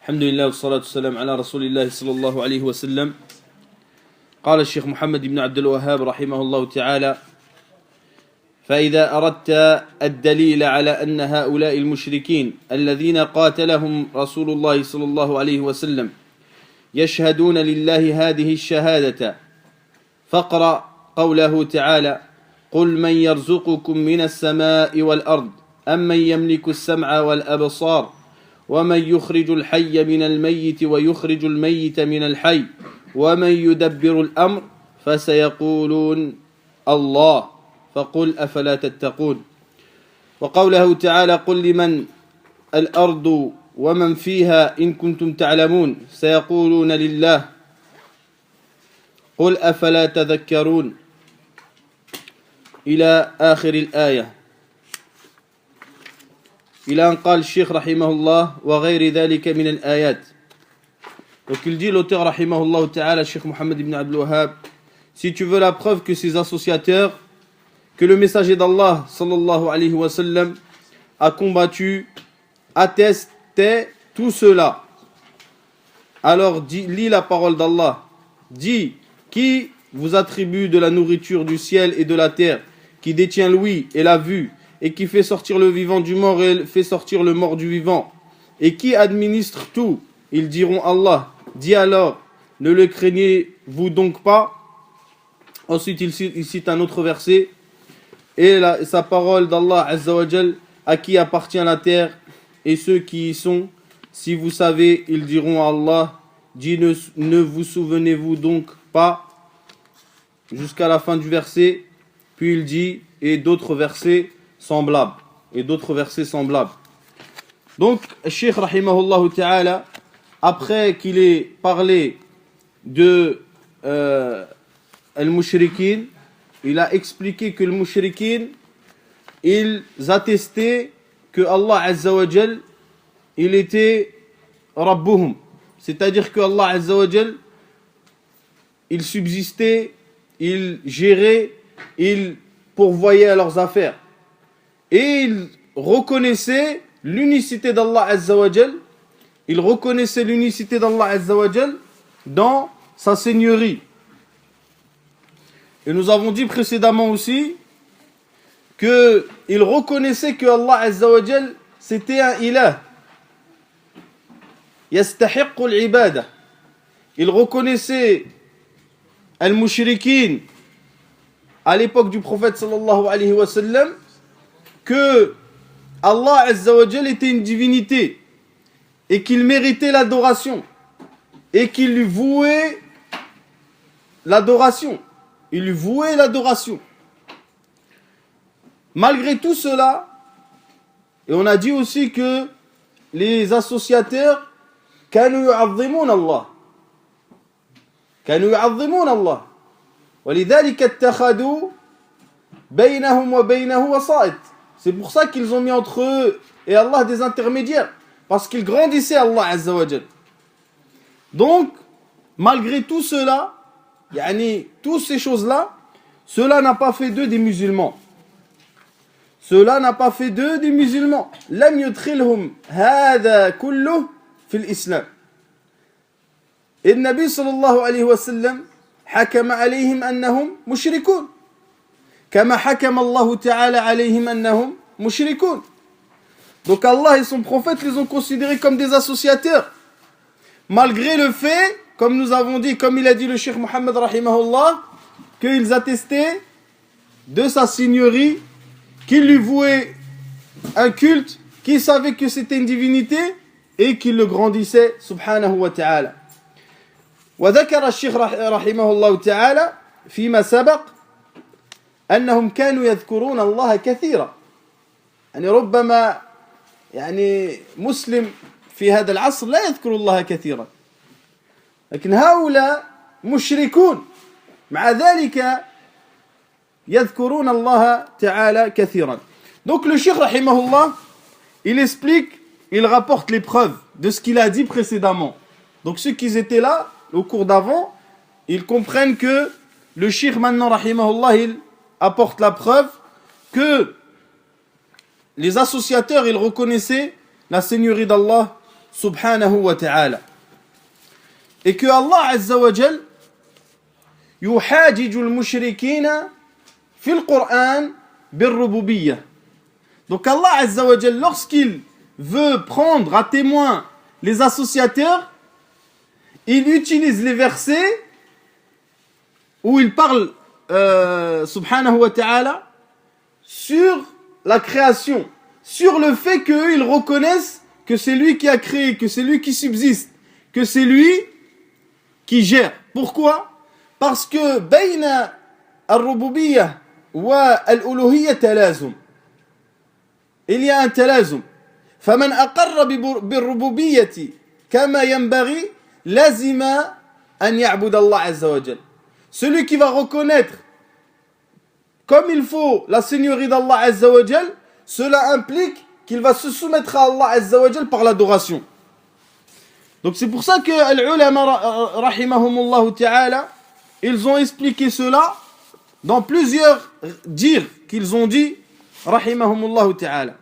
الحمد لله والصلاة والسلام على رسول الله صلى الله عليه وسلم. قال الشيخ محمد بن عبد الوهاب رحمه الله تعالى: فإذا أردت الدليل على أن هؤلاء المشركين الذين قاتلهم رسول الله صلى الله عليه وسلم يشهدون لله هذه الشهادة فاقرأ قوله تعالى: قل من يرزقكم من السماء والأرض أمن يملك السمع والأبصار ومن يخرج الحي من الميت ويخرج الميت من الحي ومن يدبر الأمر فسيقولون الله فقل أفلا تتقون. وقوله تعالى: قل لمن الأرض ومن فيها إن كنتم تعلمون سيقولون لله قل أفلا تذكرون إلى آخر الآية. إلى أن قال الشيخ رحمه الله وغير ذلك من الآيات. Donc il dit, l'auteur rahimahullah ta'ala, Cheikh Mohammed ibn Abdul Wahhab, si tu veux la preuve que ces associateurs, que le messager d'Allah sallallahu alayhi wa sallam a combattu, attestait tout cela, alors lis la parole d'Allah. Dis: qui vous attribue de la nourriture du ciel et de la terre, qui détient l'ouïe et la vue, et qui fait sortir le vivant du mort et fait sortir le mort du vivant, et qui administre tout? Ils diront Allah. Dis alors: ne le craignez-vous donc pas? Ensuite il cite un autre verset, et sa parole d'Allah Azza wa Jal, à qui appartient la terre et ceux qui y sont. Si vous savez, ils diront à Allah. Dis: ne vous souvenez-vous donc pas? Jusqu'à la fin du verset. Puis il dit: et d'autres versets semblables. Donc, Cheikh rahimahullah ta'ala, après qu'il ait parlé de al-mushrikin, il a expliqué que le mushrikin, ils attestaient que Allah Azza wa Jal, il était Rabbuhum. C'est-à-dire que Allah Azza wa Jal, il subsistait, il gérait, il pourvoyait à leurs affaires. Et ils reconnaissaient l'unicité d'Allah Azza wa Jal. Ils reconnaissaient l'unicité d'Allah Azza wa Jal dans sa seigneurie. Et nous avons dit précédemment aussi qu'ils reconnaissaient que Allah Azza wa Jal, c'était un ilah. Yastahiqqu al-ibada. Ils reconnaissaient al-mushrikin à l'époque du prophète sallallahu alayhi wa sallam que Allah Azza wa Jal était une divinité et qu'il méritait l'adoration et qu'il lui vouait l'adoration. Malgré tout cela, et on a dit aussi que les associateurs كانوا يعظمون الله ولذلك اتخذوا بينهم وبينه وسائط. C'est pour ça qu'ils ont mis entre eux et Allah des intermédiaires, parce qu'ils grandissaient Allah Azza wa Jal. Donc, malgré tout cela, toutes ces choses-là, cela n'a pas fait d'eux des musulmans. لم يدخلهم هذا كله في الإسلام. النبي صلى الله عليه وسلم حكم عليهم أنهم مشركون كما حكم الله تعالى عليهم أنهم مشركون. Donc Allah et son prophète les ont considérés comme des associateurs, malgré le fait, comme nous avons dit, comme il a dit le Cheikh Mohammed rahimahullah, qu'ils attestaient de sa seigneurie, qu'ils lui vouaient un culte, qu'ils savaient que c'était une divinité et qu'ils le grandissaient subhanahu wa ta'ala. وذكر الشيخ رحمه الله تعالى فيما سبق أنهم كانوا يذكرون الله كثيرا. ربما مسلم في هذا العصر لا يذكر الله كثيرا، لكن هؤلاء مشركون مع ذلك يذكرون الله تعالى كثيرا. Donc le Cheikh rahimahullah, il explique, il rapporte les preuves de ce qu'il a dit précédemment. Donc ceux qui étaient là au cours d'avant, ils comprennent que le Cheikh maintenant rahimahullah, il apporte la preuve que les associateurs, ils reconnaissaient la seigneurie d'Allah subhanahu wa ta'ala. Et que Allah azza wa jal yuhajiju al-mushrikina fi al-Qur'an bir-rububiyyah. Donc Allah azza wa jal, lorsqu'il veut prendre à témoin les associateurs, il utilise les versets où il parle subhanahu wa ta'ala sur la création, sur le fait qu'ils reconnaissent que c'est lui qui a créé, que c'est lui qui subsiste, que c'est lui qui gère. Pourquoi? Parce que bayna al-rububiyyah wa al-uluhiyyah talazum. Il y a un talazum. فمن أقر بالربوبية كما ينبغي لازم أن يعبد الله عز وجل. Celui qui va reconnaître comme il faut la seigneurie d'Allah Azza wa Jal, cela implique qu'il va se soumettre à Allah Azza wa Jal par l'adoration. Donc c'est pour ça que les ulama rahimahumullah ta'ala, ils ont expliqué cela dans plusieurs dires qu'ils ont dit rahimahumullah ta'ala.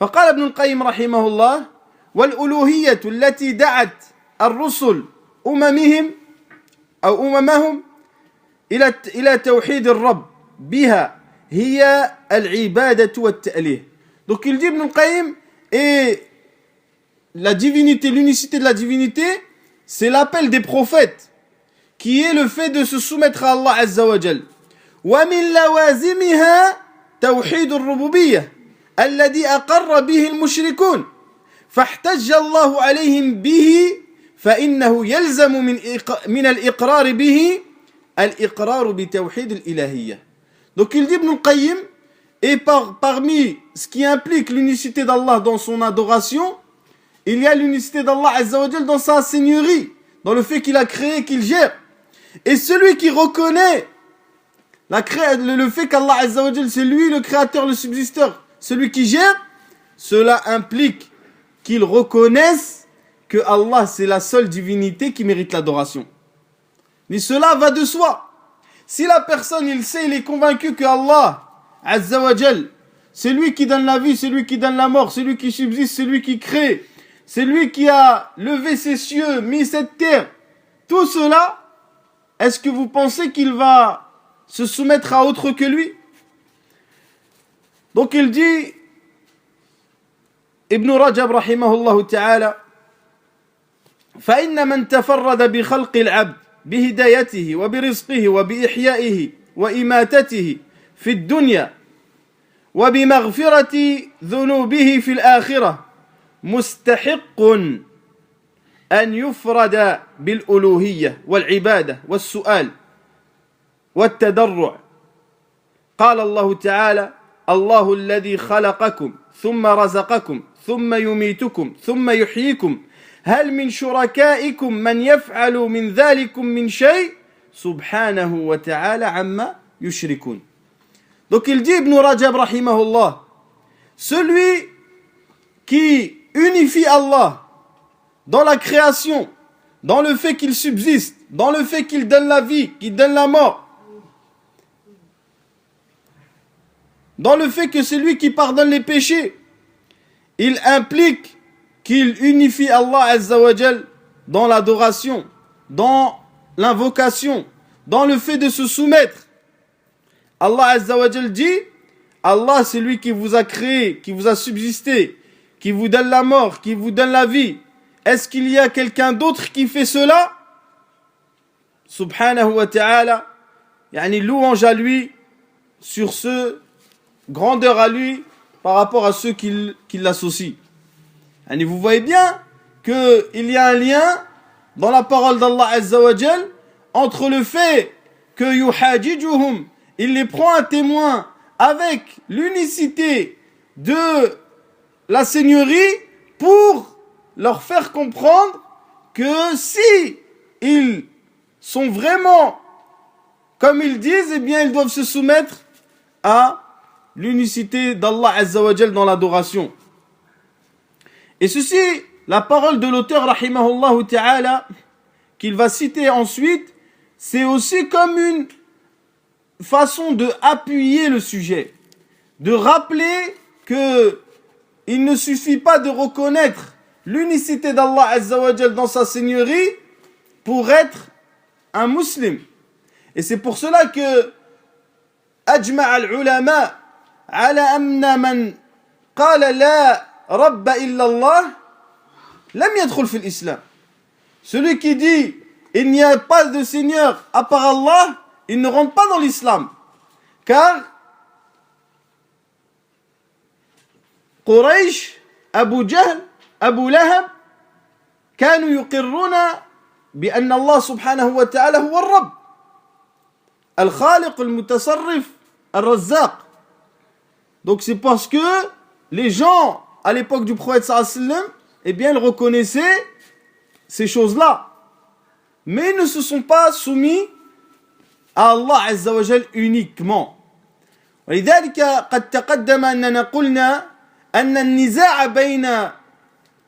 فقال ابن القيم رحمه الله: والألوهية التي دعت الرسل أممهم إلى توحيد الرب بها هي العبادة والتأليه. Donc il dit Ibn al-Qayyim, et la divinité, l'unicité de la divinité, c'est l'appel des prophètes, qui est le fait de se soumettre à Allah Azza wa Jal. ومن لوازمها توحيد الربوبية الذي أقر به المشركون فاحتج الله عليهم به فإنه يلزم من الإقرار به الإقرار بتوحيد الإلهية. Donc il dit Ibn al-Qayyim, et parmi ce qui implique l'unicité d'Allah dans son adoration, il y a l'unicité d'Allah Azza wa Jal dans sa seigneurie, dans le fait qu'il a créé, qu'il gère. Et celui qui reconnaît le fait qu'Allah Azza wa Jal, c'est lui le créateur, le subsisteur, celui qui gère, cela implique qu'il reconnaisse que Allah c'est la seule divinité qui mérite l'adoration. Mais cela va de soi. Si la personne, il sait, il est convaincu que Allah Azza wa Jal, c'est lui qui donne la vie, c'est lui qui donne la mort, c'est lui qui subsiste, c'est lui qui crée, c'est lui qui a levé ces cieux, mis cette terre, tout cela, est-ce que vous pensez qu'il va se soumettre à autre que lui? Donc il dit, Ibn Rajab rahimahullah ta'ala, فإن من تفرد بخلق العبد بهدايته وبرزقه وبإحيائه وإماتته في الدنيا وبمغفرة ذنوبه في الآخرة مستحق أن يفرد بالألوهية والعبادة والسؤال والتضرع. قال الله تعالى: الله الذي خلقكم ثم رزقكم ثم يميتكم ثم يحييكم هل من شركائكم من يفعل من ذلكم من شيء سبحانه وتعالى عما يشركون. Donc il dit Ibn Rajab rahimahullah, celui qui unifie Allah dans la création, dans le fait qu'il subsiste, dans le fait qu'il donne la vie, qu'il donne la mort, dans le fait que c'est lui qui pardonne les péchés, il implique qu'il unifie Allah Azza wa Jal dans l'adoration, dans l'invocation, dans le fait de se soumettre. Allah Azza wa Jal dit, Allah c'est lui qui vous a créé, qui vous a subsisté, qui vous donne la mort, qui vous donne la vie. Est-ce qu'il y a quelqu'un d'autre qui fait cela? Subhanahu wa ta'ala, yani louange à lui sur ce, grandeur à lui par rapport à ceux qui l'associent. Yani vous voyez bien qu'il y a un lien dans la parole d'Allah Azza wa Jal entre le fait que yuhajijuhum, il les prend à témoin avec l'unicité de la seigneurie pour leur faire comprendre que si ils sont vraiment comme ils disent, eh bien ils doivent se soumettre à l'unicité d'Allah Azza wa Jal dans l'adoration. Et ceci, la parole de l'auteur rahimahullah ta'ala qu'il va citer ensuite, c'est aussi comme une façon de appuyer le sujet, de rappeler que il ne suffit pas de reconnaître l'unicité d'Allah Azza wa Jal dans sa seigneurie pour être un musulman. Et c'est pour cela que أجمع العلماء على أن من قال لا رب إلا الله لم يدخل في الإسلام. Celui qui dit il n'y a pas de Seigneur à part Allah, il ne rentre pas dans l'islam. Car Quraysh, Abu Jahl, Abu Lahab كانوا يقرون بأن الله سبحانه وتعالى هو الرب الخالق المتصرف الرزاق. Donc c'est parce que les gens à l'époque du prophète sallallahu alayhi wa sallam, eh bien ils reconnaissaient ces choses-là, mais ils ne se sont pas soumis à Allah Azza wa Jal uniquement. ولذلك قد تقدم أننا قلنا أن النزاع بين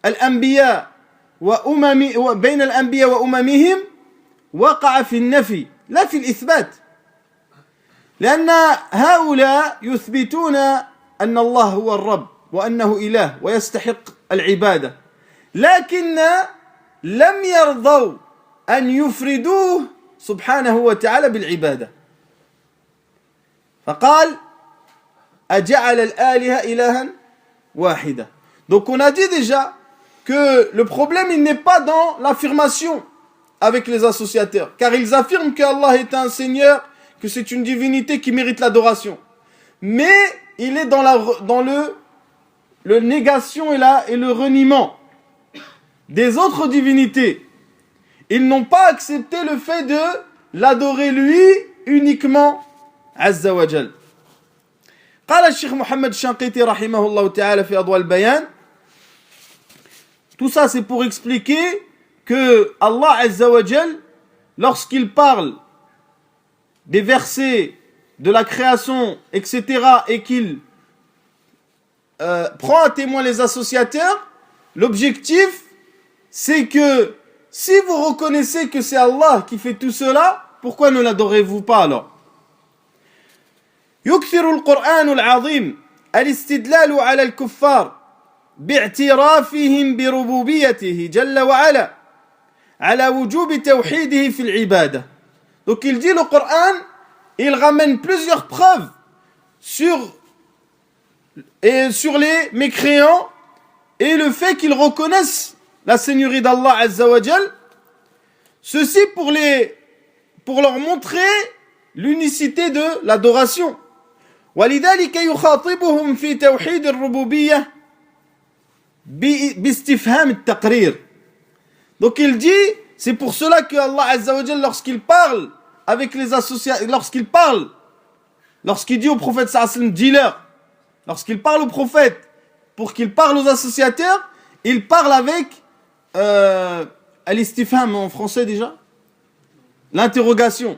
الأنبياء وأممهم وقع في النفي لا في الإثبات. لأن هؤلاء يثبتون أن الله هو الرب وأنه إله ويستحق العبادة، لكن لم يرضوا أن يفردوه سبحانه وتعالى بالعبادة. فقال أجعل الآلهة إلها واحدة. Donc on a dit déjà que le problème il n'est pas dans l'affirmation avec les associateurs, car ils affirment qu'Allah est un Seigneur, que c'est une divinité qui mérite l'adoration. Mais il est dans le négation et le reniement des autres divinités. Ils n'ont pas accepté le fait de l'adorer lui uniquement, Azza wa Jal. قال الشيخ محمد الشنقيطي رحمه الله تعالى في أضواء البيان. Tout ça c'est pour expliquer que Allah Azza wa Jal, lorsqu'il parle des versets de la création, etc., et qu'il prend à témoin les associateurs, l'objectif, c'est que si vous reconnaissez que c'est Allah qui fait tout cela, pourquoi ne l'adorez-vous pas alors? يكثر القرآن العظيم الاستدلال على الكفار باعترافهم بربوبيته جل وعلا على وجوب توحيده في العبادة. Donc il dit le Coran, il ramène plusieurs preuves sur les mécréants et le fait qu'ils reconnaissent la seigneurie d'Allah Azza wa Jal, ceci pour leur montrer l'unicité de l'adoration. ولذلك يخاطبهم في توحيد الربوبية باستفهام التقرير. Donc il dit, c'est pour cela que Allah Azza wa Jal, lorsqu'il parle avec les associés, lorsqu'il dit au prophète sallallahu alayhi wa sallam, dis-leur, lorsqu'il parle au prophète pour qu'il parle aux associateurs, il parle avec al-istifham en français déjà, l'interrogation.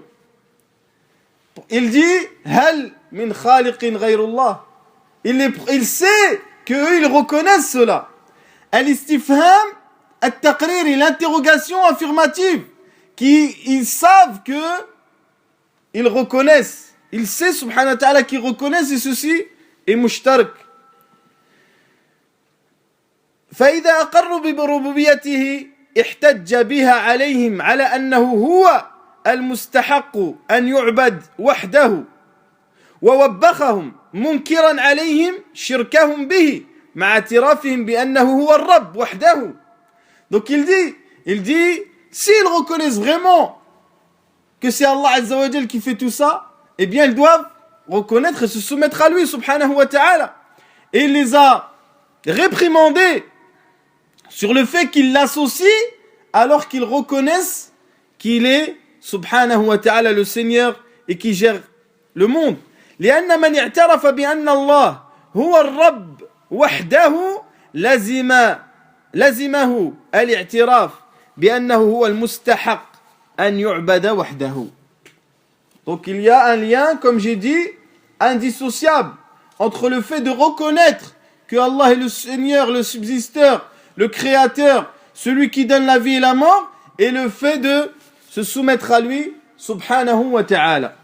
Il dit hal min khaliqin ghayrullah. Il sait qu'eux ils reconnaissent cela. Al-istifham at-taqrir, l'interrogation affirmative, ils savent que ils reconnaissent. Il sait subhanahu wa ta'ala qu'ils reconnaissent, et ceci est mushtarak. فإذا أقروا بربوبيته احتج بها عليهم على أنه هو المستحق أن يعبد وحده ووبخهم منكرا عليهم شركهم به مع اعترافهم بأنه هو الرب وحده. Donc il dit s'ils reconnaissent vraiment que c'est Allah Azza wa Jal qui fait tout ça, eh bien ils doivent reconnaître et se soumettre à lui subhanahu wa ta'ala. Et il les a réprimandés sur le fait qu'ils l'associent alors qu'ils reconnaissent qu'il est subhanahu wa ta'ala le Seigneur et qui gère le monde. لأن من اعترف بأن الله هو الرب وحده لزمه الاعتراف بأنه هو المستحق أن يعبد وحده. Donc il y a un lien, comme j'ai dit, indissociable entre le fait de reconnaître que Allah est le Seigneur, le subsisteur, le créateur, celui qui donne la vie et la mort, et le fait de se soumettre à lui, subhanahu wa ta'ala.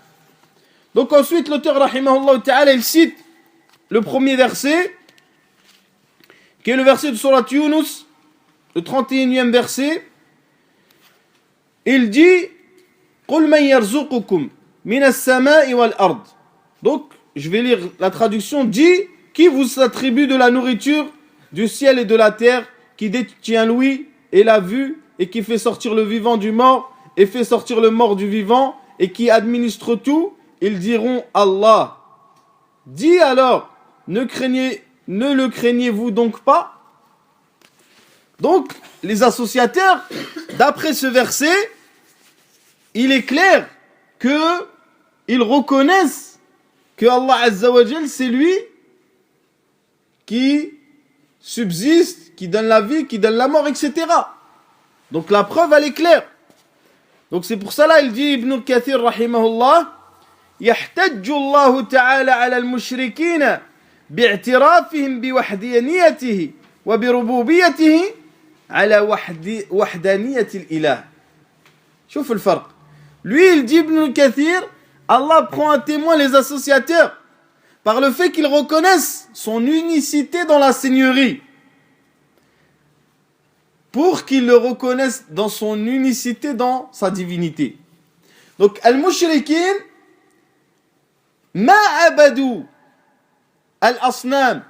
Donc ensuite, l'auteur, rahimahullah ta'ala, il cite le premier verset, qui est le verset de Surat Yunus, le 31e verset, il dit قُلْ مَنْ يَرْزُقُكُمْ مِنَ السَّمَاءِ وَالْأَرْضِ. Donc, je vais lire la traduction. Dit, qui vous attribue de la nourriture du ciel et de la terre, qui détient l'ouïe et la vue, et qui fait sortir le vivant du mort, et fait sortir le mort du vivant, et qui administre tout? Ils diront Allah. Dit alors, ne le craignez-vous donc pas? Donc, les associateurs, d'après ce verset, il est clair qu'ils reconnaissent que Allah Azza wa Jal, c'est lui qui subsiste, qui donne la vie, qui donne la mort, etc. Donc la preuve, elle est claire. Donc c'est pour cela, il dit, Ibn Kathir, rahimahullah, يحتج الله تعالى على المشركين باعترافهم بوحدانيته وبربوبيته على وحدانية الإله. شوف الفرق. Lui, il dit, Ibn Kathir, Allah prend à témoin les associateurs par le fait qu'ils reconnaissent son unicité dans la seigneurie, pour qu'ils le reconnaissent dans son unicité dans sa divinité. Donc, al-mushrikin ma abadou al-asnam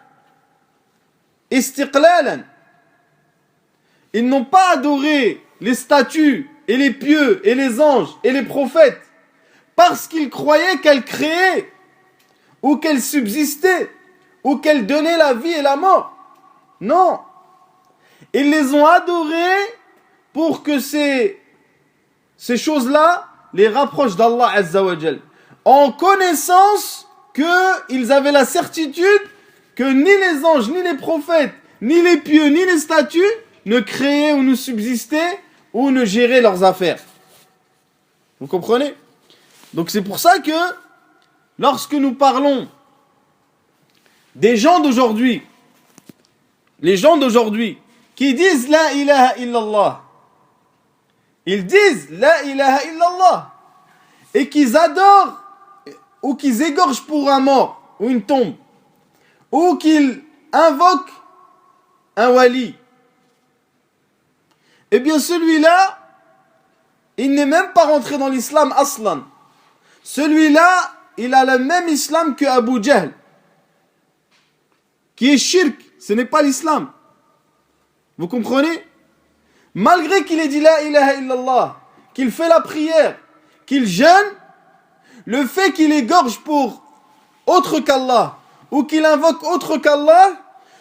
istiqlalan. Ils n'ont pas adoré les statues et les pieux et les anges et les prophètes parce qu'ils croyaient qu'elles créaient ou qu'elles subsistaient ou qu'elles donnaient la vie et la mort. Non. Ils les ont adorés pour que ces choses-là les rapprochent d'Allah Azza wa Jal, en connaissance qu'ils avaient la certitude que ni les anges, ni les prophètes, ni les pieux, ni les statues ne créaient ou ne subsistaient ou ne géraient leurs affaires. Vous comprenez? Donc c'est pour ça que lorsque nous parlons des gens d'aujourd'hui, les gens d'aujourd'hui qui disent la ilaha illallah, ils disent la ilaha illallah et qu'ils adorent ou qu'ils égorgent pour un mort ou une tombe ou qu'ils invoquent un wali, eh bien celui-là, il n'est même pas rentré dans l'islam aslan. Celui-là, il a le même islam que Abu Jahl, qui est shirk, ce n'est pas l'islam. Vous comprenez? Malgré qu'il ait dit la ilaha illallah, qu'il fait la prière, qu'il jeûne, le fait qu'il égorge pour autre qu'Allah, ou qu'il invoque autre qu'Allah,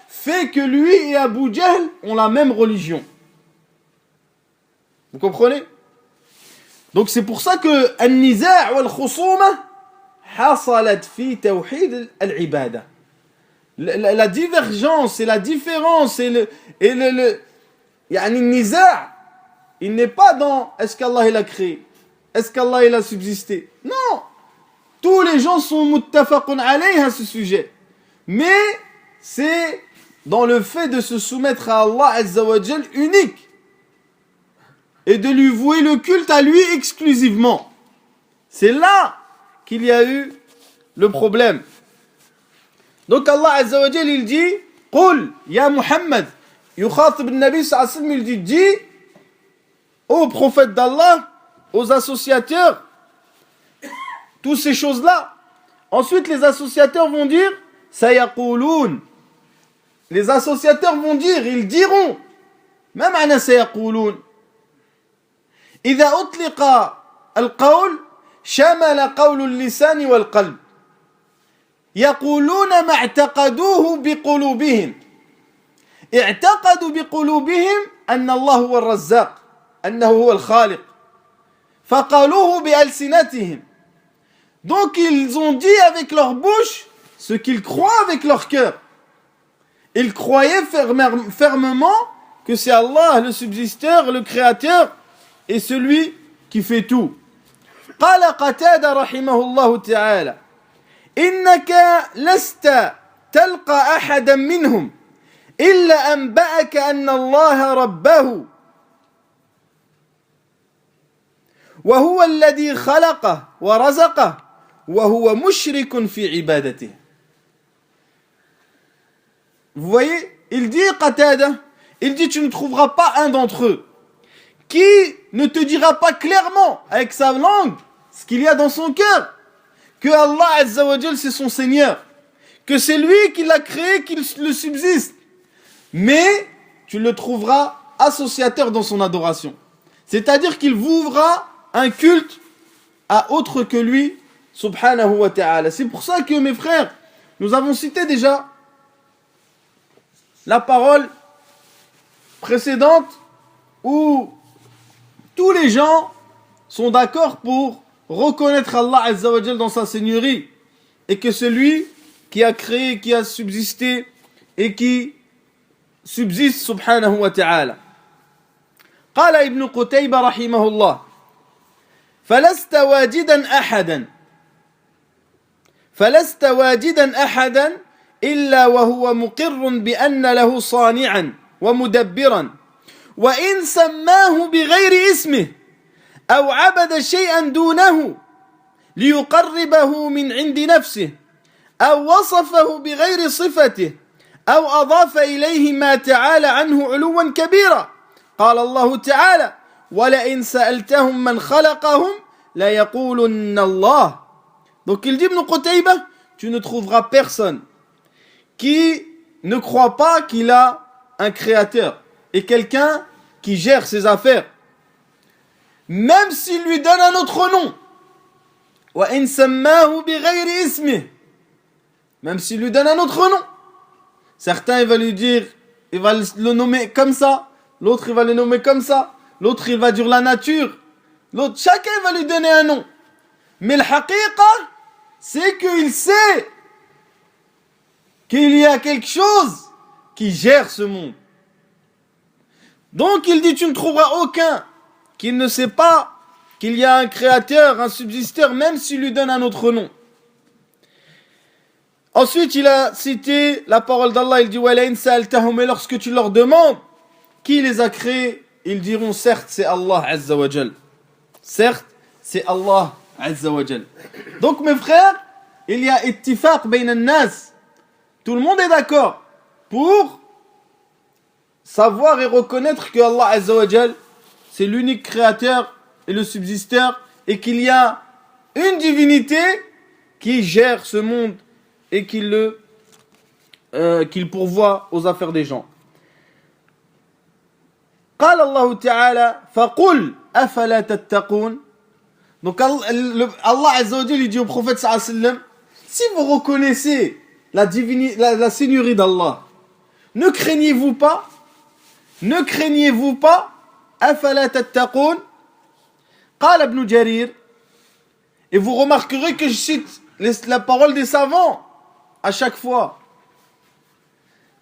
fait que lui et Abu Jahl ont la même religion. Vous comprenez? Donc c'est pour ça que al-niza' wal-khusuma hasalat fi tawhid al-ibada. La divergence et la différence et le yani niza', il n'est pas dans est-ce qu'Allah il a créé, est-ce qu'Allah il a subsisté. Non, tous les gens sont muttafaqun alayh à ce sujet, mais c'est dans le fait de se soumettre à Allah Azza wa Jal unique et de lui vouer le culte à lui exclusivement. C'est là qu'il y a eu le problème. Donc Allah Azza wa Jal il dit Qul ya Muhammad, yukhatib al-Nabi sallallahu alayhi wa sallam, il dit, dis aux prophètes d'Allah, aux associateurs, toutes ces choses-là. Ensuite les associateurs vont dire sayaqulun. Les associateurs vont dire, ils diront, ma ma'na sayaqulun. إذا أطلق القول شمل قول اللسان والقلب يقولون ما اعتقدوه بقلوبهم اعتقدوا بقلوبهم أن الله هو الرزاق أنه هو الخالق فقالوه بألسنتهم. Donc ils ont dit avec leur bouche ce qu'ils croient avec leur cœur. Ils croyaient fermement que c'est Allah le subsisteur, le créateur et celui qui fait tout. قال قتادة رحمه الله تعالى إنك لست تلقى أحدا منهم إلا أنبأك أن الله ربه وهو الذي خلقه ورزقه وهو مشرك في عبادته. Vous voyez, il dit Qatada, Il dit, tu ne trouveras pas un d'entre eux qui ne te dira pas clairement, avec sa langue, ce qu'il y a dans son cœur, que Allah Azza wa Jal c'est son Seigneur, que c'est lui qui l'a créé, qu'il le subsiste. Mais tu le trouveras associateur dans son adoration. C'est-à-dire qu'il vouera un culte à autre que lui, subhanahu wa ta'ala. C'est pour ça que mes frères, nous avons cité déjà la parole précédente où tous les gens sont d'accord pour reconnaître Allah Azza wa Jal dans sa seigneurie et que celui qui a créé, qui a subsisté et qui subsiste subhanahu wa ta'ala. قال ابن قتيبة رحمه الله فلست واجدا أحدا إلا وهو مقر بأن له صانعا ومدبرا وإن سماه بغير اسمه أو عبد شيئا دونه ليقربه من عند نفسه أو وصفه بغير صفته أو أضاف إليه ما تعالى عنه علوا كبيرا قال الله تعالى ولئن سألتهم من خلقهم ليقولن الله. Donc il dit Ibn Qutayba, tu ne trouveras personne qui ne croit pas qu'il a un créateur et quelqu'un qui gère ses affaires, même s'il lui donne un autre nom. وَإِن سَمَّاهُ بِغَيْرِ اسْمِهِ, même s'il lui donne un autre nom. Certains, il va lui dire, il va le nommer comme ça, l'autre, il va le nommer comme ça, l'autre, il va dire la nature, l'autre, chacun va lui donner un nom. Mais le haqiqa, c'est qu'il sait qu'il y a quelque chose qui gère ce monde. Donc il dit, tu ne trouveras aucun qui ne sait pas qu'il y a un créateur, un subsisteur, même s'il lui donne un autre nom. Ensuite, il a cité la parole d'Allah, il dit وَلَئِنْ سَأَلْتَهُمْ, et lorsque tu leur demandes qui les a créés, ils diront certes c'est Allah Azza wa Jal. Certes, c'est Allah Azza wa Jal. Donc mes frères, il y a ittifaq bayna an-nas. Tout le monde est d'accord pour savoir et reconnaître que Allah Azza wa Jal c'est l'unique créateur et le subsisteur et qu'il y a une divinité qui gère ce monde et qu'il pourvoit aux affaires des gens. قال الله تعالى فقل أفلا تتقون. Donc Allah Azza wa Jal il dit au prophète sallallahu alayhi wa sallam, si vous reconnaissez la seigneurie d'Allah, ne craignez-vous pas أفلا تتقون. قال ابن جرير, et vous remarquerez que je cite la parole des savants à chaque fois.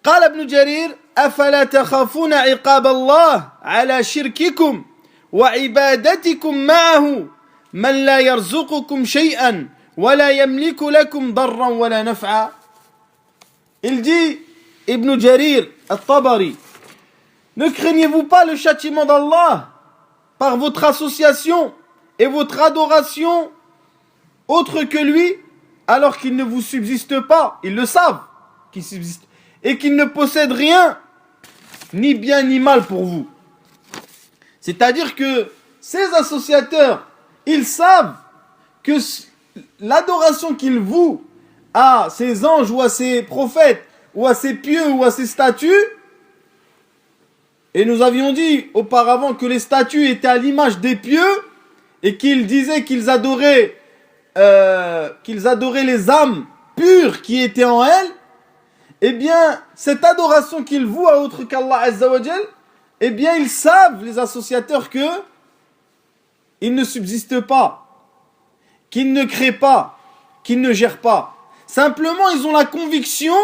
قال ابن جرير أفلا تخافون عقاب الله على شرككم وعبادتكم معه من لا يرزقكم شيئا ولا يملك لكم ضرا ولا نفعا. Il dit Ibn Jarir al-Tabari, ne craignez-vous pas le châtiment d'Allah par votre association et votre adoration autre que lui, alors qu'il ne vous subsiste pas, ils le savent qu'il subsiste, et qu'il ne possède rien, ni bien ni mal pour vous. C'est-à-dire que ces associateurs, ils savent que l'adoration qu'ils vouent à ces anges ou à ces prophètes, ou à ces pieux ou à ces statues, et nous avions dit auparavant que les statues étaient à l'image des pieux, et qu'ils disaient qu'ils adoraient les âmes pures qui étaient en elles, eh bien, cette adoration qu'ils vouent à autre qu'Allah Azza wa Jal, eh bien, ils savent, les associateurs, que ils ne subsistent pas, qu'ils ne créent pas, qu'ils ne gèrent pas. Simplement, ils ont la conviction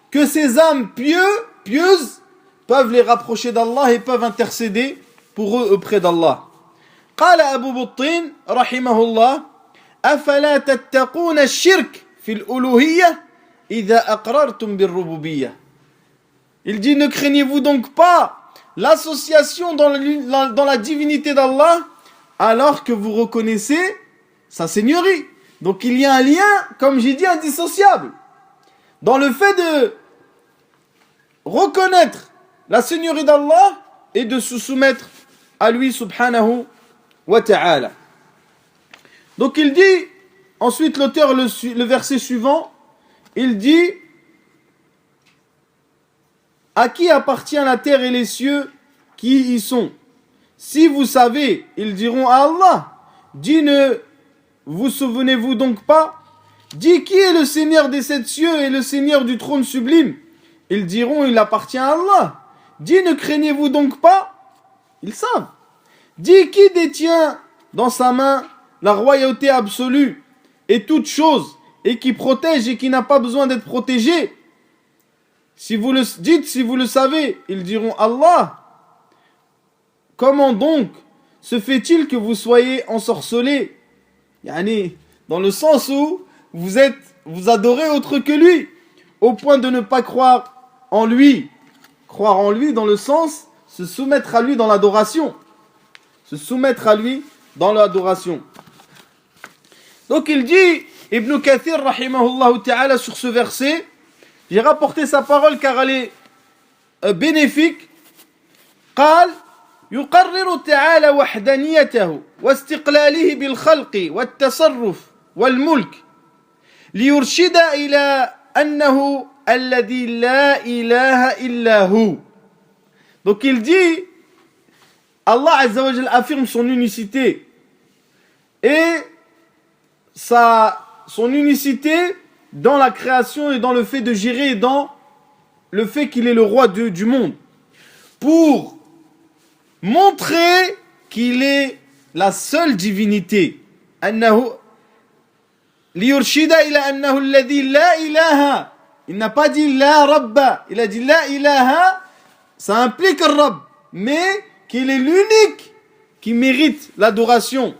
que ces âmes pieuses peuvent les rapprocher d'Allah et peuvent intercéder pour eux auprès d'Allah. قال أبو بطين رحمه الله أفلا تتقون الشرك في الألوهية إذا أقررتم بالربوبية. Il dit, ne craignez-vous donc pas l'association dans la divinité d'Allah alors que vous reconnaissez sa seigneurie. Donc il y a un lien, comme j'ai dit, indissociable dans le fait de reconnaître la seigneurie d'Allah et de se soumettre à lui subhanahu wa ta'ala. Donc il dit, ensuite l'auteur, le verset suivant, il dit: à qui appartient la terre et les cieux qui y sont? Si vous savez, ils diront à Allah. Dis, ne vous souvenez-vous donc pas? Dis, qui est le Seigneur des 7 cieux et le Seigneur du trône sublime? Ils diront, il appartient à Allah. Dis, ne craignez-vous donc pas? Ils savent. Dis, qui détient dans sa main la royauté absolue et toute chose, et qui protège et qui n'a pas besoin d'être protégé? Si vous le dites, si vous le savez, ils diront Allah. Comment donc se fait-il que vous soyez ensorcelés? Yani, dans le sens où vous adorez autre que lui, au point de ne pas croire en lui. Croire en lui dans le sens se soumettre à lui dans l'adoration. Se soumettre à lui dans l'adoration. Donc il dit, Ibn Kathir rahimahullah ta'ala, sur ce verset, j'ai rapporté sa parole car elle est bénéfique. قال يقرر تعالى وحدانيته واستقلاله بالخلق والتصرف والملك ليرشد إلى أنه الذي لا إله إلا هو. Donc il dit, Allah Azza wa Jal affirme son unicité et son unicité dans la création et dans le fait de gérer et dans le fait qu'il est le roi du monde, pour montrer qu'il est la seule divinité. أنه ليرشد إلى أنه الذي لا إله. Il n'a pas dit la Rabba, il a dit la ilaha, ça implique le Rabb, mais qu'il est l'unique qui mérite l'adoration.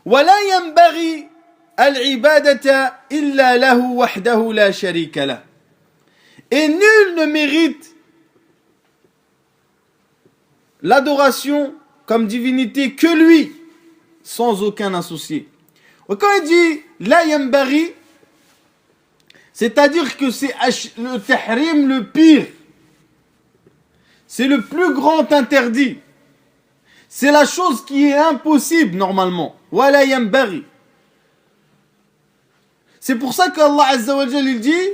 ولا ينبغي العبادة إلا له وحده لا شريك له. Et nul ne mérite l'adoration comme divinité que lui, sans aucun associé. Et quand il dit la yambari, c'est-à-dire que c'est le tahrim le pire, c'est le plus grand interdit, c'est la chose qui est impossible normalement. Wala yambari. C'est pour ça qu'Allah Azza wa Jal il dit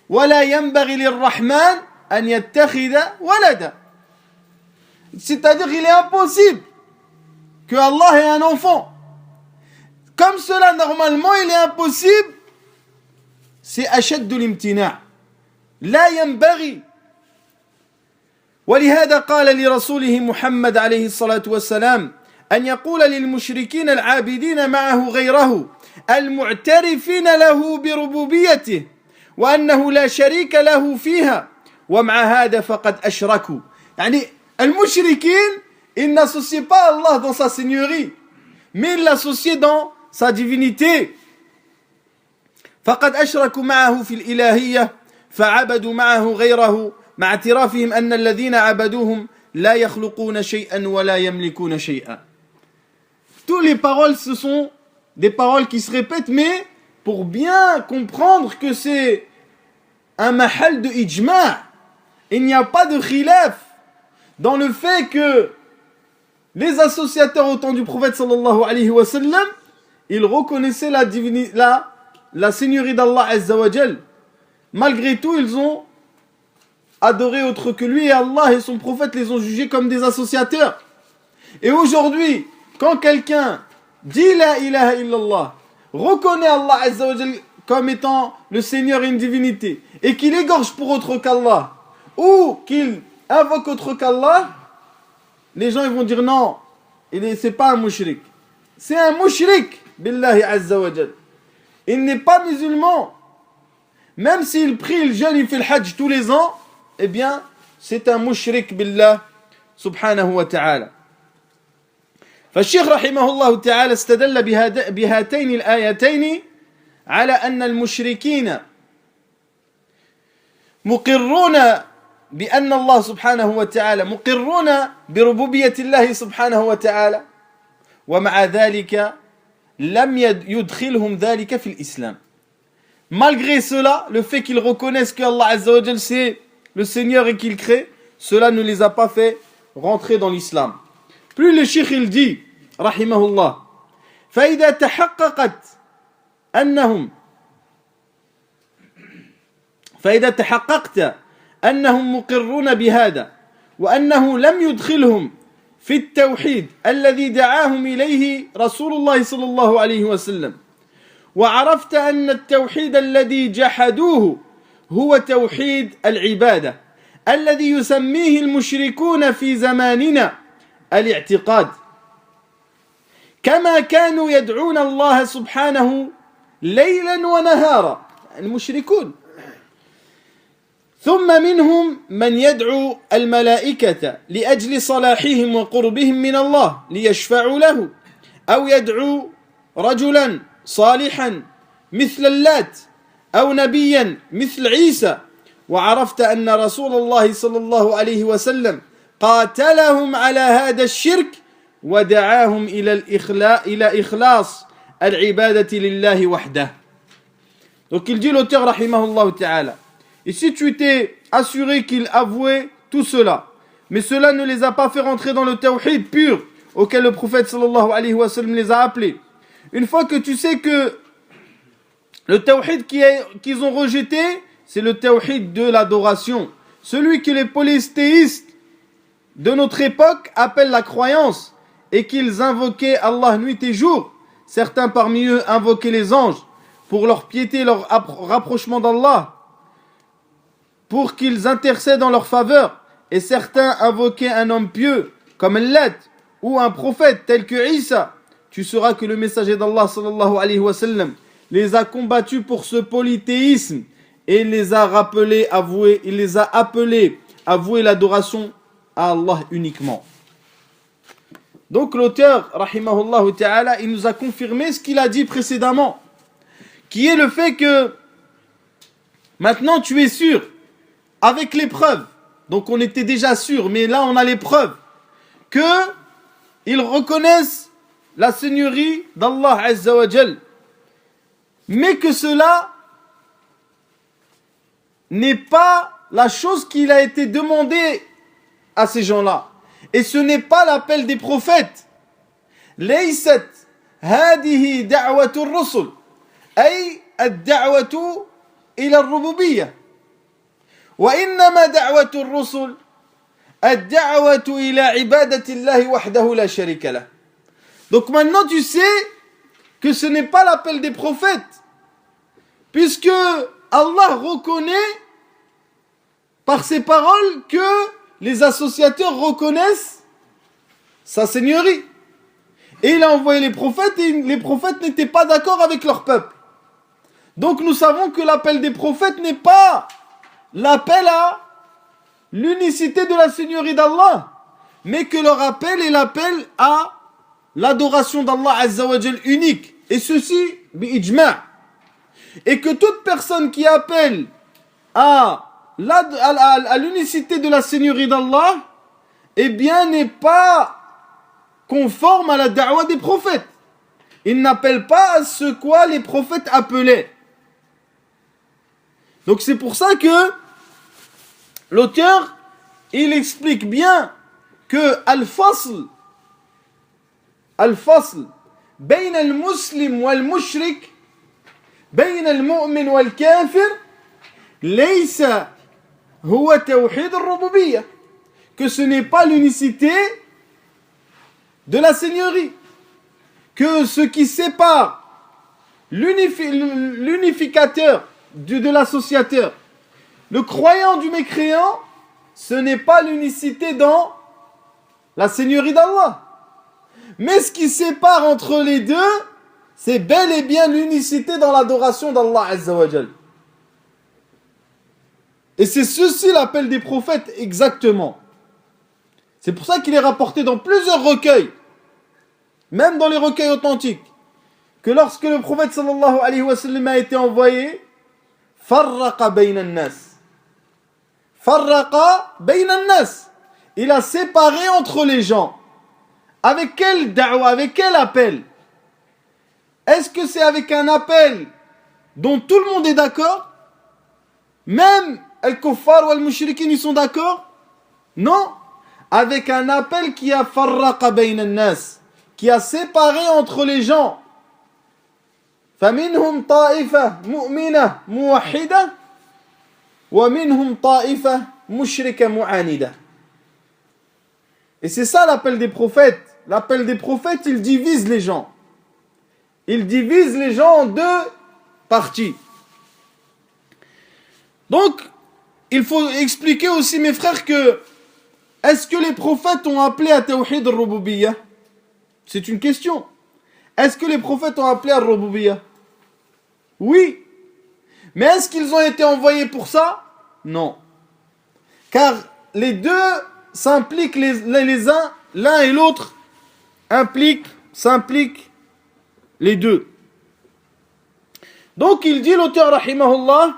wala yambari lirrahman an yattakhidha walada. C'est-à-dire qu'il est impossible que Allah ait un enfant. Comme cela, normalement, il est impossible. C'est ashad de l'imtina'. La yanbaghi. ولهذا قال لرسوله محمد عليه الصلاة والسلام أن يقول للمشركين العابدين معه غيره المعترفين له بربوبيته وأنه لا شريك له فيها ومع هذا فقد أشركوا. يعني المشركين, ils n'associent pas Allah dans sa seigneurie, mais ils l'associent dans sa divinité. فقد أشركوا معه في الإلهية فعبدوا معه غيره مع اعترافهم أن الذين عبدوهم لا يخلقون شيئا ولا يملكون شيئا. Toutes les paroles, ce sont des paroles qui se répètent, mais pour bien comprendre que c'est un mahal de ijma'. Il n'y a pas de khilaf dans le fait que les associateurs au temps du prophète sallallahu alayhi wa sallam, ils reconnaissaient la seigneurie d'Allah Azza wa Jal. Malgré tout, ils ont adoré autre que lui et Allah et son prophète les ont jugés comme des associateurs. Et aujourd'hui, quand quelqu'un dit la ilaha illallah, reconnaît Allah Azza wa Jal comme étant le Seigneur et une divinité, et qu'il égorge pour autre qu'Allah, ou qu'il invoque autre qu'Allah, les gens ils vont dire non, c'est pas un mushrik. C'est un mushrik, billahi azza wa jal. Il n'est pas musulman. Même s'il prie, il jeûne, il fait le hajj tous les ans, eh bien, c'est un mushrik billah subhanahu wa ta'ala. فالشيخ رحمه الله تعالى استدل بهاتين الآيتين على أن المشركين مقرون بأن الله سبحانه وتعالى مقرون بربوبية الله سبحانه وتعالى ومع ذلك لم يدخلهم ذلك في الإسلام. Malgré cela, le fait qu'ils reconnaissent que Allah Azza wa Jal c'est le Seigneur et qu'il crée, cela ne les a pas fait rentrer dans l'islam. Plus le cheikh il dit, rahimahullah, فإذا تحققت أنهم فإذا تحققت أنهم مقرون بهذا وأنه لم يدخلهم في التوحيد الذي دعاهم إليه رسول الله صلى الله عليه وسلم وعرفت أن التوحيد الذي جحدوه هو توحيد العبادة الذي يسميه المشركون في زماننا الاعتقاد كما كانوا يدعون الله سبحانه ليلا ونهارا المشركون ثم منهم من يدعو الملائكة لأجل صلاحهم وقربهم من الله ليشفعوا له أو يدعو رجلا صالحا مثل اللات أو نبيا مثل عيسى وعرفت أن رسول الله صلى الله عليه وسلم قاتلهم على هذا الشرك ودعاهم إلى إخلاص العبادة لله وحده. Donc il dit l'auteur rahimahullah ta'ala, et si tu t'es assuré qu'il avouait tout cela, mais cela ne les a pas fait rentrer dans le tawhid pur auquel le prophète sallallahu alayhi wa sallam les a appelés, une fois que tu sais que le tawhid qu'ils ont rejeté, c'est le tawhid de l'adoration, celui que les polythéistes de notre époque appellent la croyance, et qu'ils invoquaient Allah nuit et jour, certains parmi eux invoquaient les anges pour leur piété, leur rapprochement d'Allah, pour qu'ils intercèdent en leur faveur, et certains invoquaient un homme pieux comme Lat ou un prophète tel que Isa. Tu sauras que le messager d'Allah sallallahu alayhi wa sallam les a combattus pour ce polythéisme et les a rappelés avouer, il les a appelés à avouer l'adoration à Allah uniquement. Donc l'auteur rahimahullah ta'ala, il nous a confirmé ce qu'il a dit précédemment, qui est le fait que maintenant tu es sûr avec les preuves, donc on était déjà sûr, mais là on a les preuves, qu'ils reconnaissent la seigneurie d'Allah Azza wa Jal, mais que cela n'est pas la chose qu'il a été demandé à ces gens-là. Et ce n'est pas l'appel des prophètes. ليست هذه دعوة الرسل أي الدعوة إلى الربوبية وإنما دعوة الرسل الدعوة إلى عبادة الله وحده لا شريك له. Donc maintenant tu sais que ce n'est pas l'appel des prophètes, puisque Allah reconnaît par ses paroles que les associateurs reconnaissent sa seigneurie. Et il a envoyé les prophètes, et les prophètes n'étaient pas d'accord avec leur peuple. Donc nous savons que l'appel des prophètes n'est pas l'appel à l'unicité de la seigneurie d'Allah, mais que leur appel est l'appel à l'adoration d'Allah Azza wa Jal unique. Et ceci, bi-ijma'. Et que toute personne qui appelle à l'unicité de la seigneurie d'Allah, eh bien n'est pas conforme à la da'wa des prophètes. Il n'appelle pas à ce quoi les prophètes appelaient. Donc c'est pour ça que l'auteur, il explique bien que al-fasl بين المسلم والمشرك بين المؤمن والكافر ليس هو توحيد الربوبية, que ce n'est pas l'unicité de la seigneurie, que ce qui sépare l'unificateur de l'associateur, le croyant du mécréant, ce n'est pas l'unicité dans la seigneurie d'Allah. Mais ce qui sépare entre les deux, c'est bel et bien l'unicité dans l'adoration d'Allah Azza wa Jal. Et c'est ceci l'appel des prophètes exactement. C'est pour ça qu'il est rapporté dans plusieurs recueils, même dans les recueils authentiques, que lorsque le prophète sallallahu alayhi wa sallam a été envoyé, farraqa bayna an-nas. Farraqa bayna an-nas. Il a séparé entre les gens. Avec quel da'wa, avec quel appel? Est-ce que c'est avec un appel dont tout le monde est d'accord? Même al-kuffar ou al-mushrikin, ils sont d'accord? Non. Avec un appel qui a farraqa bayna an-nas, qui a séparé entre les gens. فَمِنْهُمْ طَائِفَةٌ مُؤْمِنَةٌ مُوَحِّدَةٌ وَمِنْهُمْ طَائِفَةٌ مُشْرِكَةٌ مُعَانِدَةٌ. Et c'est ça l'appel des prophètes. L'appel des prophètes, il divise les gens. Il divise les gens en deux parties. Donc, il faut expliquer aussi, mes frères, que est-ce que les prophètes ont appelé à Tawhid al-Rububiyyah? C'est une question. Est-ce que les prophètes ont appelé à al-Rububiyyah? Oui. Mais est-ce qu'ils ont été envoyés pour ça? Non. Car les deux s'impliquent les uns, l'un et l'autre s'impliquent les deux. Donc il dit, l'auteur rahimahullah,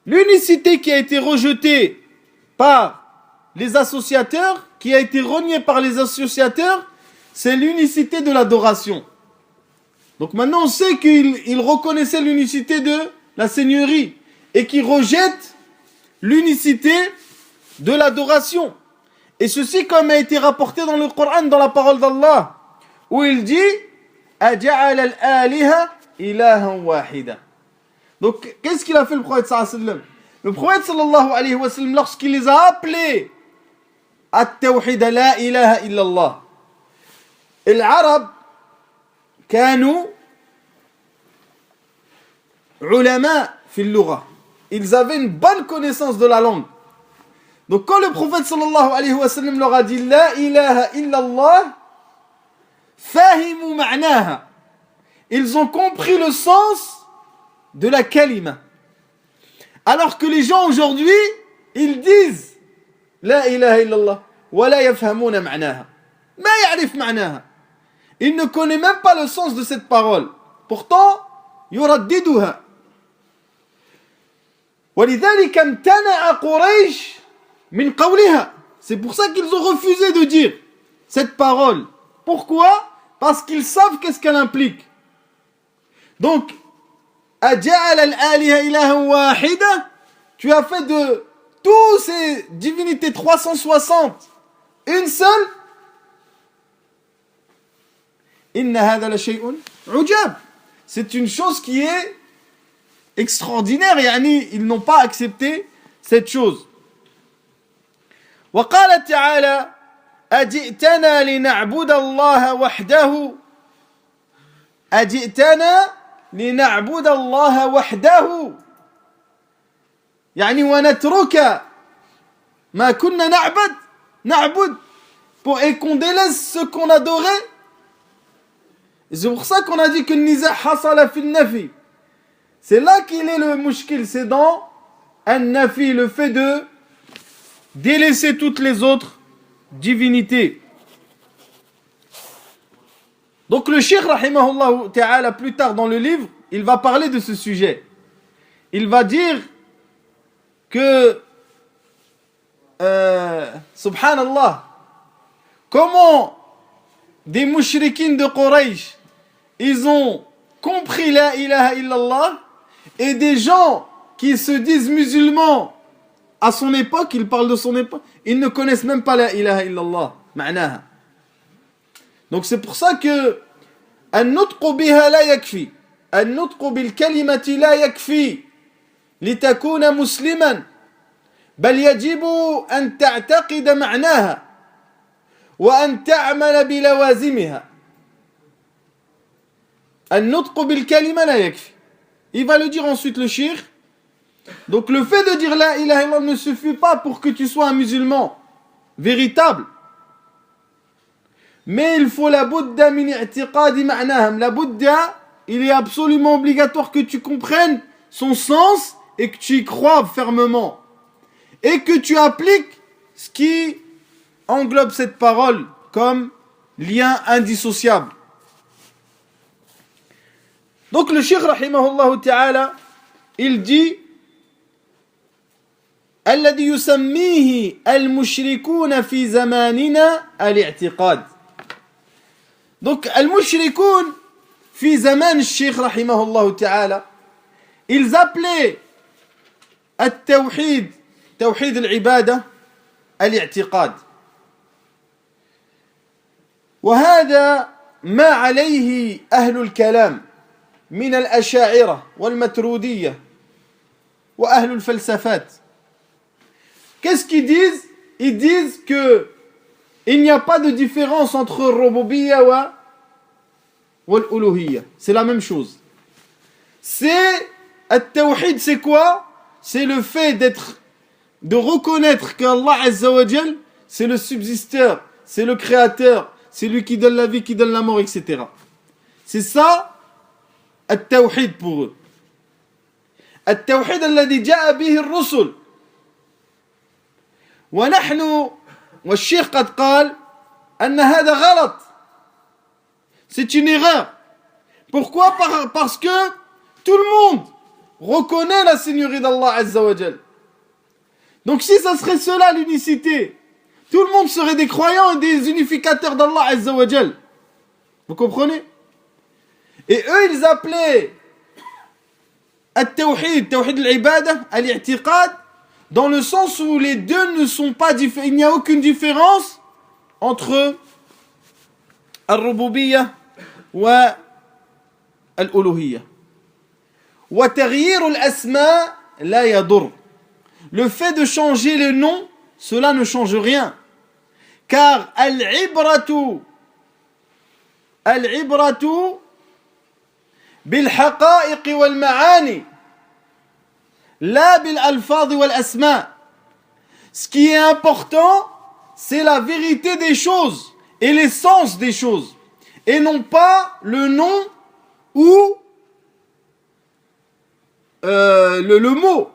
l'unicité qui a été rejetée par les associateurs, qui a été reniée par les associateurs, c'est l'unicité de l'adoration. Donc maintenant on sait qu'ils reconnaissaient l'unicité de la seigneurie et qu'ils rejettent l'unicité de l'adoration. Et ceci comme a été rapporté dans le Coran, dans la parole d'Allah, où il dit أَجَعَلَ الْآلِهَ إِلَهًا وَاحِدًا. Donc qu'est-ce qu'il a fait le prophète sallallahu alayhi wa sallam? Le prophète sallallahu alayhi wa sallam, lorsqu'il les a appelés à Tawhid la ilaha illallah, العرب كانوا علماء في اللغة. Ils avaient une bonne connaissance de la langue. Donc quand le prophète sallallahu alayhi wa sallam leur a dit la ilaha illallah, fahimu ma'naha, ils ont compris le sens de la kalima. Alors que les gens aujourd'hui, ils disent la ilaha illallah wa la yafhamuna ma'naha. Ma ya'rif ma'naha. Ils ne connaissent même pas le sens de cette parole. Pourtant, yuraddiduha. ولذلك امتنع قريش من قولها. C'est pour ça qu'ils ont refusé de dire cette parole. Pourquoi? Parce qu'ils savent qu'est-ce qu'elle implique. Donc, أجعل الآلهة إلها واحدة, tu as fait de tous ces divinités 360 une seule. إن هذا لشيء عجاب. C'est une chose qui est extraordinaire, يعني ils n'ont pas accepté cette chose. وقال تعالى أجئتنا لنعبد الله وحده أجئتنا لنعبد الله وحده يعني ونترك ما كنا نعبد et qu'on délaisse ce qu'on adorait. Et c'est pour ça qu'on a dit que Niza hasala fi nafi. C'est là qu'il est le mushkil, c'est dans un nafi, le fait de délaisser toutes les autres divinités. Donc le cheikh rahimahullah ta'ala plus tard dans le livre, il va parler de ce sujet. Il va dire que subhanallah, comment des mouchriquines de Quraysh, ils ont compris la ilaha illallah, et des gens qui se disent musulmans à son époque, ils parlent de son époque, ils ne connaissent même pas la ilaha illallah, ma'naha. Donc c'est pour ça que an-nutqu biha la yakfi, an-nutqu bil kalimati la yakfi litakuna musliman, bal yajibu an ta'taqida ma'naha wa an ta'mala bilawazimiha. An-nutqu bil kalima la yakfi. Il va le dire ensuite le shir. Donc le fait de dire la ilaha illallah ne suffit pas pour que tu sois un musulman véritable. Mais il faut la buddha min i'tiqadi ma'nahum. La buddha, il est absolument obligatoire que tu comprennes son sens et que tu y crois fermement. Et que tu appliques ce qui englobe cette parole comme lien indissociable. Donc le cheikh rahimahullah ta'ala, il dit الذي يسميه المشركون في زماننا الاعتقاد. Donc المشركون في زمان الشيخ رحمه الله تعالى, ils appelaient التوحيد توحيد العبادة الاعتقاد. وهذا ما عليه أهل الكلام من الأشاعرة والمترودية وأهل الفلسفات. Qu'est-ce qu'ils disent? Ils disent que il n'y a pas de différence entre Rububiyya ou l'Uluhiyya. C'est la même chose. C'est At-Tawhid, c'est quoi? C'est le fait de reconnaître qu'Allah Azza wa Jal, c'est le subsisteur, c'est le créateur, c'est lui qui donne la vie, qui donne la mort, etc. C'est ça, At-Tawhid pour eux. At-Tawhid alladhi ja'a bihi ar-rusul. ونحن والشيخ قد قال أن هذا غلط. C'est une erreur. Pourquoi? Parce que tout le monde reconnaît la seigneurie d'Allah Azza wa Jal. Donc si ça serait cela l'unicité, tout le monde serait des croyants et des unificateurs d'Allah Azza wa Jal. Vous comprenez? Et eux ils appelaient At-Tawhid, Tawhid al-Ibadah, al-I'tiqad, dans le sens où les deux ne sont pas différents, il n'y a aucune différence entre Al-Rububiyya wa Al-Uluhiyya. Wa taghyir al-asma la yadur. Le fait de changer les noms, cela ne change rien. Car al-ibratu bil haqa'iq wal ma'ani. La bil alfad wal asma. Ce qui est important, c'est la vérité des choses et l'essence des choses, et non pas le nom ou le mot.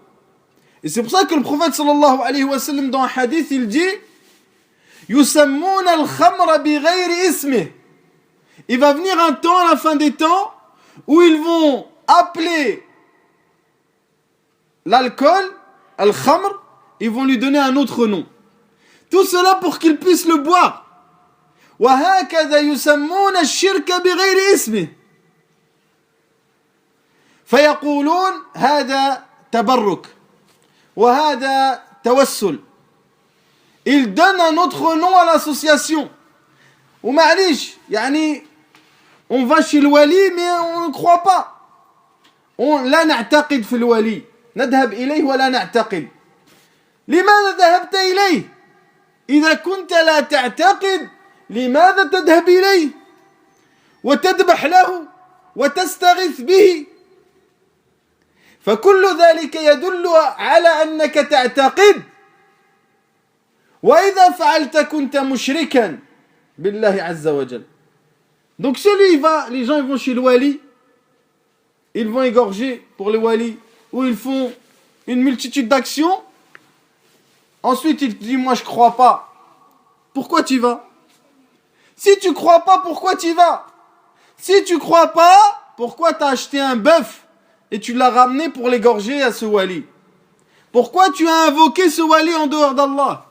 Et c'est pour ça que le prophète sallallahu alayhi wa sallam dans un hadith il dit yusammuna al-khamra bi ghayri ismih. Il va venir un temps à la fin des temps où ils vont appeler l'alcool, al-khamr, ils vont lui donner un autre nom. Tout cela pour qu'il puisse le boire. وهكذا يسمون الشرك بغير اسمه. فيقولون هذا تبرك وهذا توسل. Ils donnent un autre nom à l'association. ومعليش يعني on va chez le wali mais on ne croit pas. On لا نعتقد في الولي. نذهب إليه ولا نعتقد. لماذا ذهبت إليه؟ إذا كنت لا تعتقد لماذا تذهب إليه وتذبح له وتستغيث به؟ فكل ذلك يدل على أنك تعتقد، وإذا فعلت كنت مشركا بالله عز وجل. Donc les gens ils vont chez le wali, ils vont égorger pour le wali, où ils font une multitude d'actions. Ensuite, ils te disent, moi je crois pas. Pourquoi tu vas? Si tu crois pas, pourquoi tu vas? Si tu crois pas, pourquoi tu as acheté un bœuf et tu l'as ramené pour l'égorger à ce wali? Pourquoi tu as invoqué ce wali en dehors d'Allah?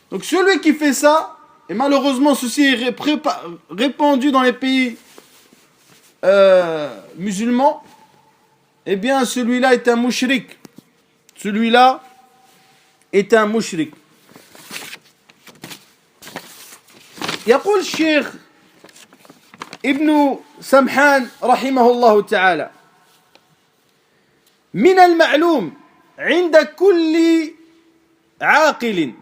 Donc celui qui fait ça, et malheureusement ceci est répandu dans les pays musulmans, eh bien celui-là est un mushrik. Celui-là est un mushrik. يقول الشيخ ابن سمحان رحمه الله تعالى: من المعلوم عند كل عاقل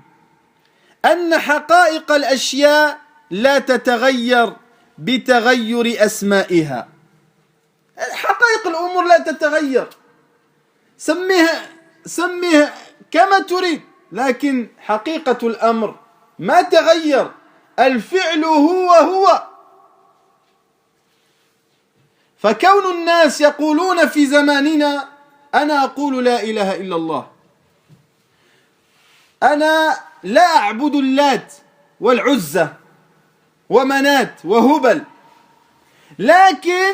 أن حقائق الأشياء لا تتغير بتغير أسمائها. حقائق الأمور لا تتغير، سميها كما تريد، لكن حقيقة الأمر ما تغير، الفعل هو. فكون الناس يقولون في زماننا أنا أقول لا إله إلا الله، أنا لا أعبد اللات والعزة ومنات وهبل، لكن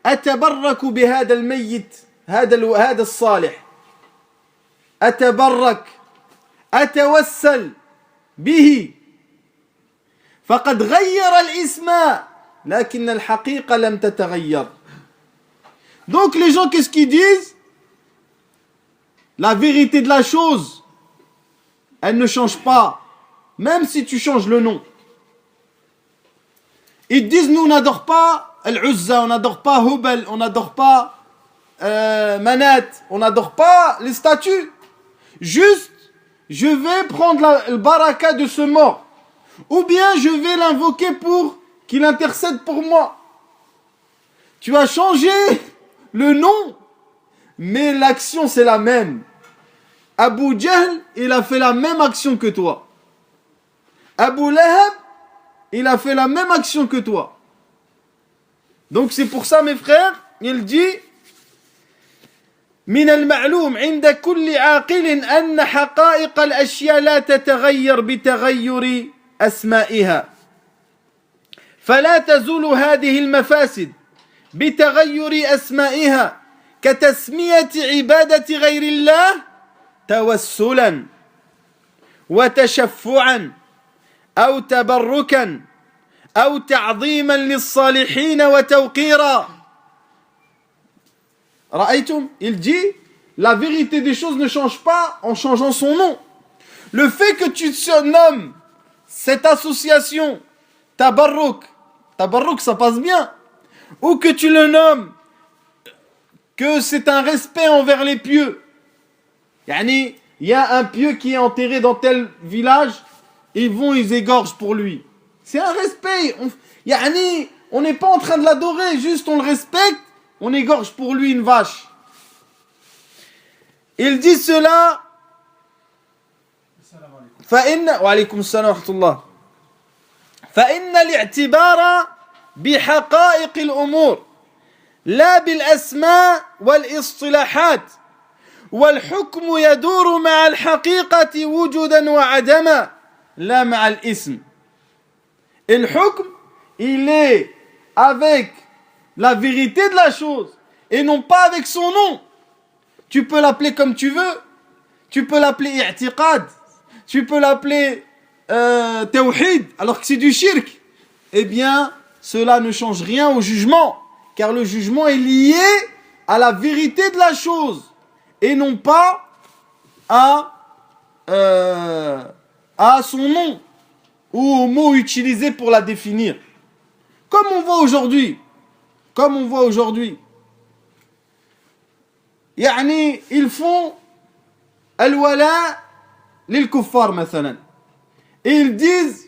أتبرك بهذا الميت، هذا الصالح، أتبرك أتوسل به، فقد غير الاسم لكن الحقيقة لم تتغير. Donc les gens qu'est-ce qu'ils disent? la vérité de la chose, elle ne change pas, même si tu changes le nom. Ils disent, nous on n'adore pas Al-Uzza, on n'adore pas Hubal, on n'adore pas Manat, on n'adore pas les statues. Juste, je vais prendre le baraka de ce mort. Ou bien je vais l'invoquer pour qu'il intercède pour moi. Tu as changé le nom, mais l'action c'est la même. Abu Jahl, il a fait la même action que toi. Abu Lahab, il a fait la même action que toi. Donc c'est pour ça, mes frères, il dit من المعلوم عند كل عاقل أن حقائق الأشياء لا تتغير بتغير أسمائها فلا تزول هذه المفاسد بتغير أسمائها كتسمية عبادة غير الله توسلا وتشفعا أو تبركا أو تعظيما للصالحين وتوقيرا. رأيتم? Il dit, la vérité des choses ne change pas en changeant son nom. Le fait que tu nommes cette association Tabarruk, Tabarruk ça passe bien, ou que tu le nommes que c'est un respect envers les pieux. Yani, il y a un pieux qui est enterré dans tel village, ils égorgent pour lui. C'est un respect. Yani, on n'est pas en train de l'adorer, juste on le respecte, on égorge pour lui une vache. Il dit cela. وعليكم السلام ورحمة الله. فإن الاعتبار بحقائق الأمور لا بالأسماء والاصطلاحات والحكم يدور مع الحقيقة وجودا وعدما لا مع الاسم. Et le hukm, il est avec la vérité de la chose et non pas avec son nom. Tu peux l'appeler comme tu veux, tu peux l'appeler i'tiqad, tu peux l'appeler tawhid, alors que c'est du shirk. Eh bien, cela ne change rien au jugement, car le jugement est lié à la vérité de la chose et non pas à son nom ou aux mots utilisés pour la définir. Comme on voit aujourd'hui. يعني ils font al-wala lil-kuffar مثلا. Ils disent,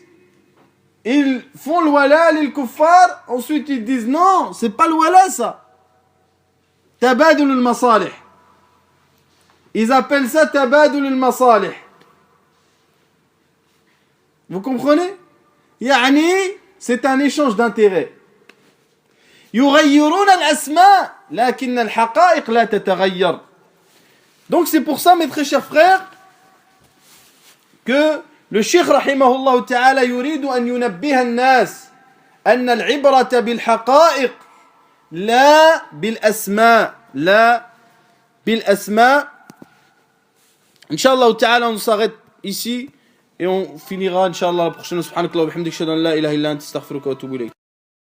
ils font le wala lil-kuffar, ensuite ils disent non, c'est pas le wala ça. Tabadul al-masalih. Ils appellent ça tabadul al-masalih. Vous comprenez? يعني c'est un échange d'intérêts. يغيرون الأسماء لكن الحقائق لا تتغير. Donc c'est pour ça, mes très chers frères, que le Cheikh rahimahullah ta'ala يريد أن ينبه الناس أن العبرة بالحقائق لا بالأسماء Inch'Allah ta'ala, on s'arrête ici et on finira Inch'Allah la prochaine. Subhanakallah wa bihamdik, shahadu an la ilaha illa anta, astaghfiruka wa atubu ilayk.